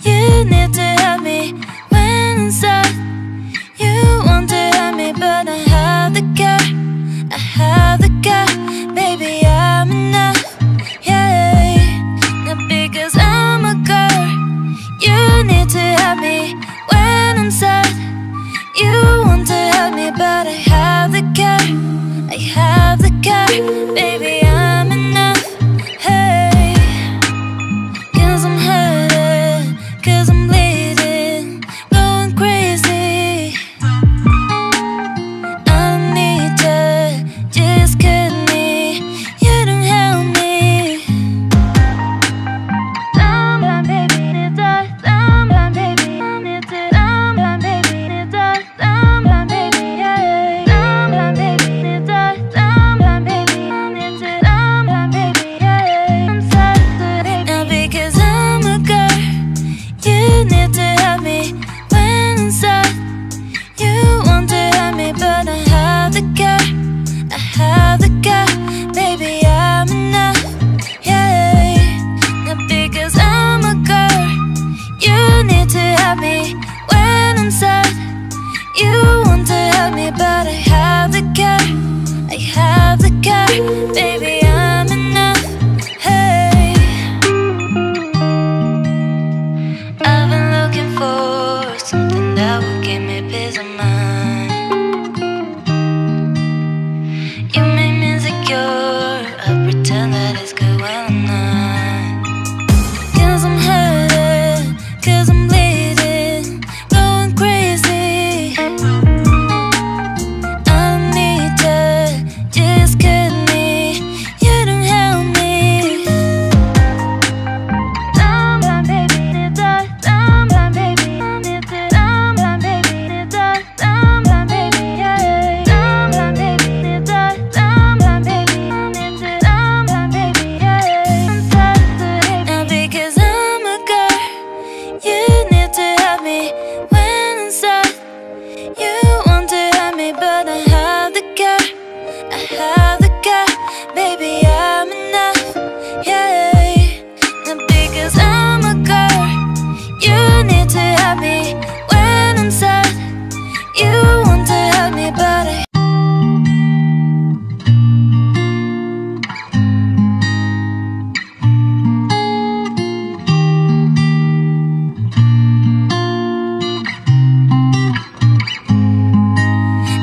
You need to help me when I'm sad. You want to help me, but I have the care. I have the care, baby, I'm enough. Yeah, not because I'm a girl. You need to help me when I'm sad. You want to help me, but I have the care. I have the care, baby, I'm enough. Hey, 'cause I'm hurting, 'cause I'm bleeding, going crazy. I don't need you, just cut me. You don't help me. Someone, baby, need us. Someone, baby, need to. Someone, baby, need us. Someone, baby, yeah. Someone, baby, need us. Someone, baby, need to. Someone, baby, yeah. I'm sorry, now because I'm a girl. You need to help me when I'm sad. You want to help me, but I have the care. I have the care, baby, I'm enough. Yeah, not because I'm a girl. You need to help me when I'm sad. You want to help me, but I have the care. I have the care, baby, I'm enough. Hey, I've been looking for something that will give me peace of mind. You make me insecure, I pretend that it's good when I'm not. 'Cause I'm hurting, 'cause I'm bleeding, going crazy. I don't need you, just cut me. You don't help me. Someone, baby, need us. Someone, baby, need to. Someone, baby, need us. Someone, baby, yeah. Someone, baby, need us. Someone, baby, need to. Someone, baby, yeah. I'm sorry, now because I'm a girl. You need to help me when I'm sad. You want to help me, but I have the care. I have the care, baby, I'm enough. Yeah, not because I'm a girl. You need to help me when I'm sad. You want to help me, but I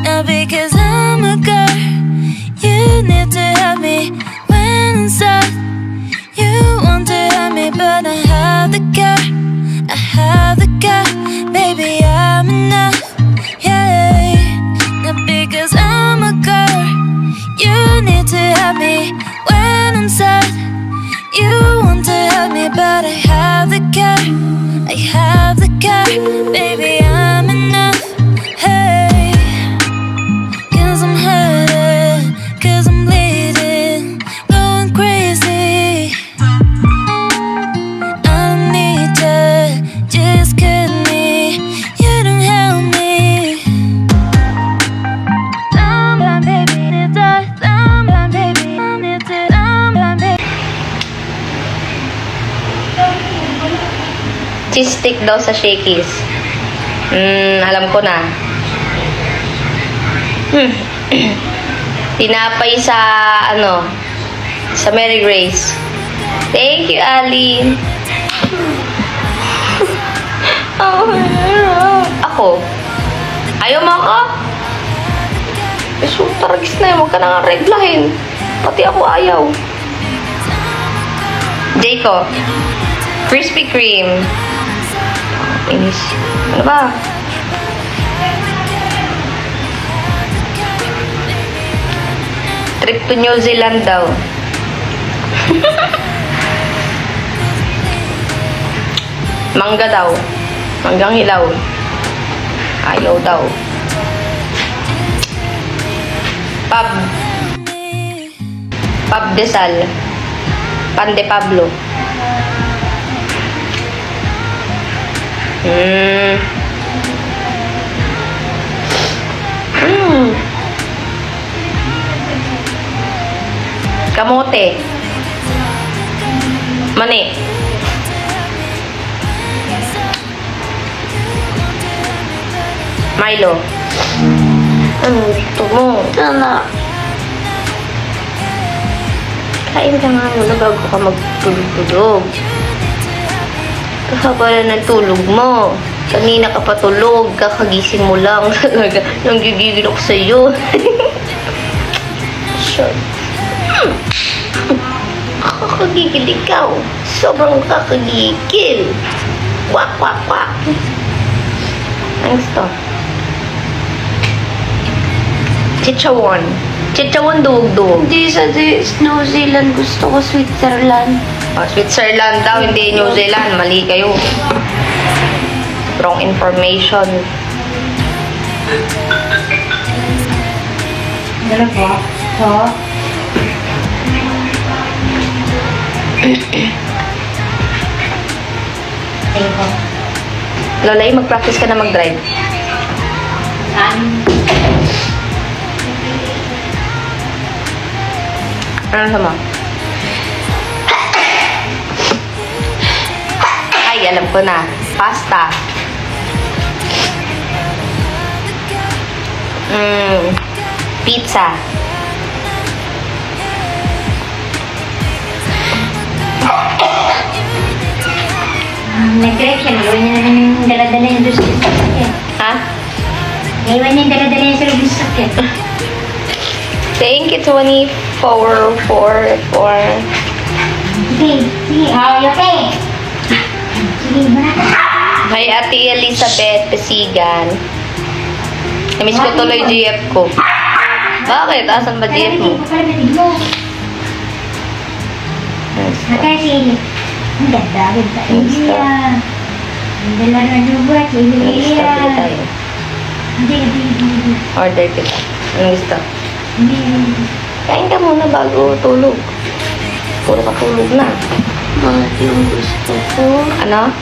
not because I'm a girl. You need to help me when I'm sad. You want to help me, but I have the care. I have the care, baby, I'm enough. Yeah, not because I'm a girl. You need to help me when I'm sad. You want to help me, but I have the care. I have the care, baby, I'm enough. Hey, 'cause I'm hurting, 'cause I'm bleeding, going crazy. I don't need you, just cut me. You don't help me. Someone, baby, need us. Someone, baby, need to. Someone, baby. Cheese stick daw sa Shakey's. Alam ko na. Tinapay sa, sa Mary Grace. Thank you, Ali. Ako? Ayaw mo ako? So, taragis na yun. Huwag ka na nga reglahin. Pati ako ayaw. Jayco. Krispy Kreme. Inis. Ano ba? Trip to New Zealand daw. Mangga daw. Manggang hilaw. Ayaw daw. Pab Desal. Pan de Pablo. Kamote. Mani. Milo. Ano gusto mo? Sana. Kain ka nga muna bago ka magtulog-tulog. Kahaba na ng tulog mo. Kanina ka patulog, kakagising mo lang. Talaga, nanggigigil ako sa'yo. Shut. Kakagigil ikaw. Sobrang kakagigil. Wak, wak, wak. Ang gusto. Chichawan. Chichawan duwag-duwag. Hindi sa New Zealand. Gusto ko Switzerland. Oh, Switzerland daw, hindi New Zealand. Mali kayo. Wrong information. Dala po? Po? Sige po. Lolay, mag-practice ka na mag-drive. Ano sama? Ay, alam ko na. Pasta. Pizza. Nag-drive siya. Naiwan niya naman yung dala-dala niya doon sa sasakyan. Ha? Naiwan niya yung dala-dala niya sa loob ng sasakyan. Thank you, 2444. Sige, sige. Okay. Sige, muna. Hi, Ate Elizabeth Pasigan. Namiss ko tuloy GF ko. Bakit? Asan ba GF mo? Palamitig mo. Nakasi. Ang ganda. Ganda. Iya. Ang dala na lubat. Iya. tayo. Hindi. Order kita. Anong gusto? Hindi. Kain ka muna bago tulog. Puro ka tulog na. Mahal yung gusto ko. Ano?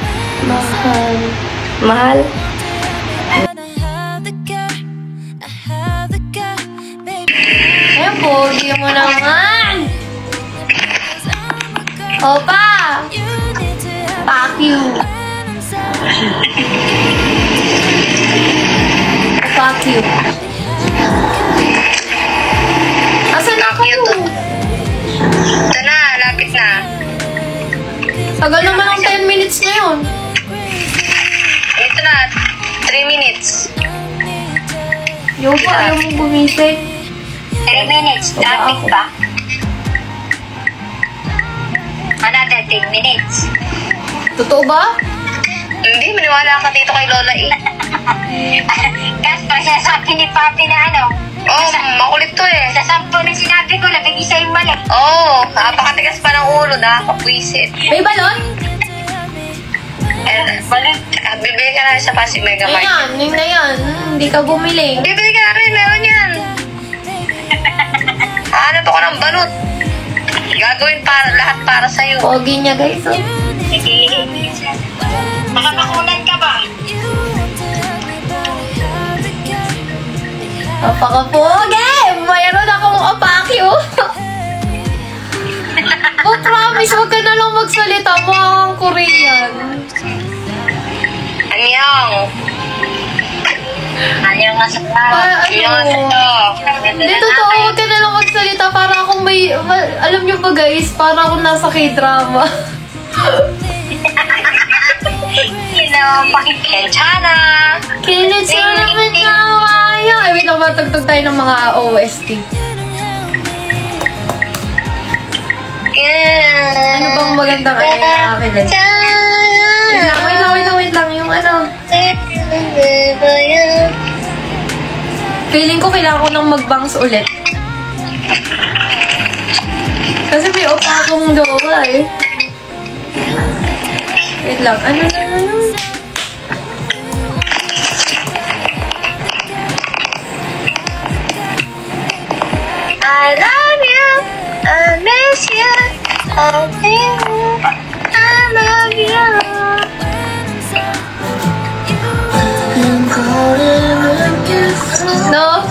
Mahal. Mahal? Ayan po, hindi mo naman. Opa! Fuck you. Fuck you. Asan na kayo? Ito na, lapit na. Tagal naman ang 10 minutes na yun. Ito na, 3 minutes. Yo pa, ayaw mong gumising. 3 minutes, traffic ba? Another 10 minutes. Totoo ba? Hindi, maniwala ka dito kay Lola eh. Kasi pag sinasabi ni Papi na ano, Oh, makulit to eh. sa 10 na sinabi ko, labing isa yung mali. Oh, napakatigas pa ng ulo, nakakapwisit. May balon? Balik, bibili ka na sa Pasig Mega Mart. Ayan, yun na yan. Hindi ka bumili. Bibili ka na rin, meron yan. Hanap ako ng balot. Gagawin para lahat para sa'yo. Pogi niya guys. Oh. Makapakulan ka ba? Napaka-pogi! Mayroon akong opakyo. Oh, promise, huwag ka na lang magsalita mo ang Korean. Anyong. Ayaw nga sa Anyong sa Hindi, totoo, huwag ka na lang magsalita para akong may... Alam niyo ba guys, para akong nasa K-drama. Kenchana. Kinitsa naman na waya. Ay, wait lang, matugtog tayo ng mga OST. Ano bang magandang ay na akin? Wait lang. Yung ano. Feeling ko kailangan ko nang mag-bangs ulit. Kasi may opa akong gawa eh. Wait lang. Ano? I love you. I miss you. I feel you. I love you. No?